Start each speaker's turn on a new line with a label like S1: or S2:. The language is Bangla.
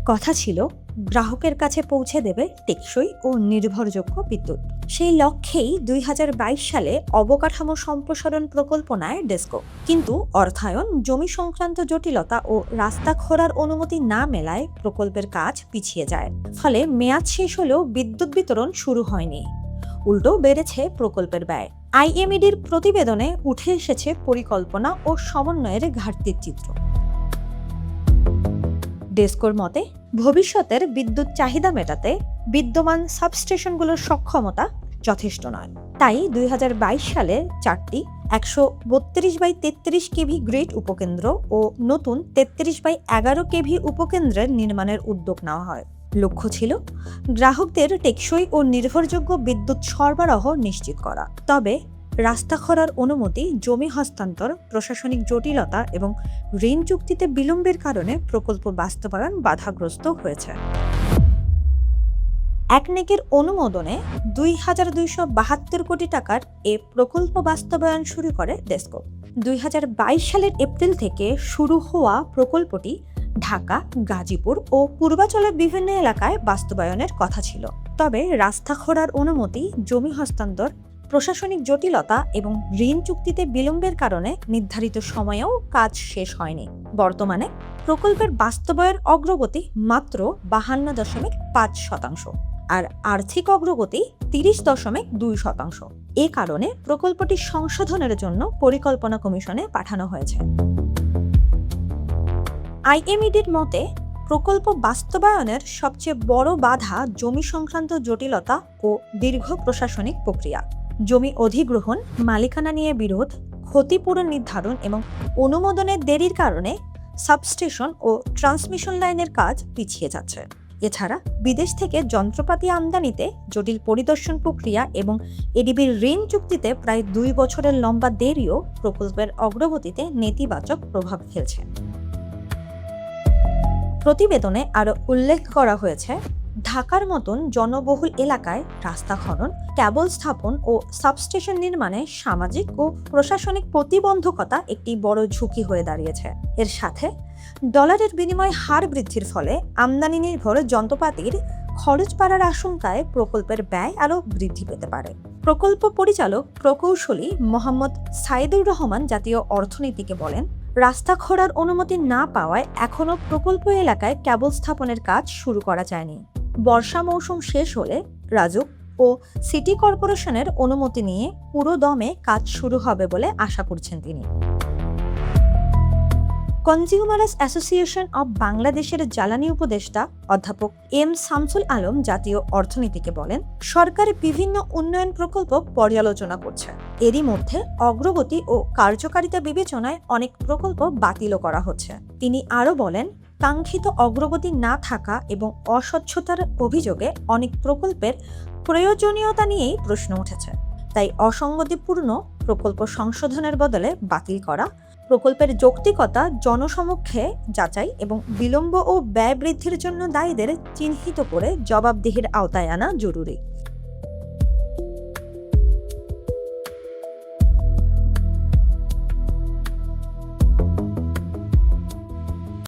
S1: কথা ছিল গ্রাহকের কাছে পৌঁছে দেবে টেকসই ও নির্ভরযোগ্য বিদ্যুৎ। সেই লক্ষ্যেই ২০২২ সালে অবকাঠামো সম্প্রসারণ প্রকল্প নেয় ডেসকো। কিন্তু অর্থায়ন, জমি সংক্রান্ত জটিলতা ও রাস্তা খোঁড়ার অনুমতি না মেলায় প্রকল্পের কাজ পিছিয়ে যায়। ফলে মেয়াদ শেষ হলেও বিদ্যুৎ বিতরণ শুরু হয়নি, উল্টো বেড়েছে প্রকল্পের ব্যয়। আইএমইডির প্রতিবেদনে উঠে এসেছে পরিকল্পনা ও সমন্বয়ের ঘাটতির চিত্র। ডেসকোর মতে, ভবিষ্যতের বিদ্যুৎ চাহিদা মেটাতে বিদ্যমান সাবস্টেশনগুলোর সক্ষমতা যথেষ্ট নয়। তাই ২০২২ সালে ৪টি ১৩২/৩৩ কেভি গ্রিড উপকেন্দ্র ও নতুন ৩৩/১১ কেভি উপকেন্দ্রের নির্মাণের উদ্যোগ নেওয়া হয়। লক্ষ্য ছিল গ্রাহকদের টেকসই ও নির্ভরযোগ্য বিদ্যুৎ সরবরাহ নিশ্চিত করা। তবে রাস্তা খোঁড়ার অনুমতি, জমি হস্তান্তর, প্রশাসনিক জটিলতা এবং ঋণ চুক্তিতে বিলম্বের কারণে প্রকল্প বাস্তবায়ন বাধাগ্রস্ত হয়েছে। একনেকের অনুমোদনে ২,২৭২ কোটি টাকার এ প্রকল্প বাস্তবায়ন শুরু করে ডেসকো। ২০২২ সালের এপ্রিল থেকে শুরু হওয়া প্রকল্পটি ঢাকা, গাজীপুর ও পূর্বাঞ্চলের বিভিন্ন এলাকায় বাস্তবায়নের কথা ছিল। তবে রাস্তা খোঁড়ার অনুমতি, জমি হস্তান্তর, প্রশাসনিক জটিলতা এবং ঋণ চুক্তিতে বিলম্বের কারণে নির্ধারিত সময়েও কাজ শেষ হয়নি। বর্তমানে প্রকল্পের বাস্তবায়ন অগ্রগতি মাত্র ৫২.৫%, আর আর্থিক অগ্রগতি ৩০.২%। এ কারণে প্রকল্পটি সংশোধনের জন্য পরিকল্পনা কমিশনে পাঠানো হয়েছে। আইএমইডির মতে, প্রকল্প বাস্তবায়নের সবচেয়ে বড় বাধা জমি সংক্রান্ত জটিলতা ও দীর্ঘ প্রশাসনিক প্রক্রিয়া। জমি অধিগ্রহণ, মালিকানা নিয়ে বিরোধ, ক্ষতিপূরণ নির্ধারণ এবং অনুমোদনের দেরির কারণে সাবস্টেশন ও ট্রান্সমিশন লাইনের কাজ পিছিয়ে যাচ্ছে। এছাড়া বিদেশ থেকে যন্ত্রপাতি আমদানিতে জটিল পরিদর্শন প্রক্রিয়া এবং এডিবির ঋণ চুক্তিতে প্রায় ২ বছরের লম্বা দেরিও প্রকল্পের অগ্রগতিতে নেতিবাচক প্রভাব ফেলছে। প্রতিবেদনে আরও উল্লেখ করা হয়েছে, ঢাকার মতন জনবহুল এলাকায় রাস্তা খনন, কেবল স্থাপন ও সাবস্টেশন নির্মাণে সামাজিক ও প্রশাসনিক প্রতিবন্ধকতা একটি বড় ঝুঁকি হয়ে দাঁড়িয়েছে। এর সাথে ডলারের বিনিময় হার বৃদ্ধির ফলে আমদানি নির্ভর যন্ত্রপাতির খরচ বাড়ার আশঙ্কায় প্রকল্পের ব্যয় আরও বৃদ্ধি পেতে পারে। প্রকল্প পরিচালক প্রকৌশলী মোহাম্মদ সাইদুর রহমান জাতীয় অর্থনীতিকে বলেন, রাস্তা খোঁড়ার অনুমতি না পাওয়ায় এখনও প্রকল্প এলাকায় কেবল স্থাপনের কাজ শুরু করা যায়নি। বর্ষা মৌসুম শেষ হলে রাজুক ও সিটি কর্পোরেশনের অনুমতি নিয়ে পুরো দমে কাজ শুরু হবে বলে আশা করছেন তিনি। কনজিউমার্স অ্যাসোসিয়েশন অব বাংলাদেশের জ্বালানি উপদেষ্টা অধ্যাপক এম শামসুল আলম জাতীয় অর্থনীতিকে বলেন, সরকার বিভিন্ন উন্নয়ন প্রকল্প পর্যালোচনা করছে। এরই মধ্যে অগ্রগতি ও কার্যকারিতা বিবেচনায় অনেক প্রকল্প বাতিলও করা হচ্ছে। তিনি আরও বলেন, কাঙ্ক্ষিত অগ্রগতি না থাকা এবং অস্বচ্ছতার অভিযোগে অনেক প্রকল্পের প্রয়োজনীয়তা নিয়েই প্রশ্ন উঠেছে। তাই অসঙ্গতিপূর্ণ প্রকল্প সংশোধনের বদলে বাতিল করা, প্রকল্পের যৌক্তিকতা জনসমক্ষে যাচাই এবং বিলম্ব ও ব্যয় বৃদ্ধির জন্য দায়ীদের চিহ্নিত করে জবাবদিহির আওতায় আনা জরুরি।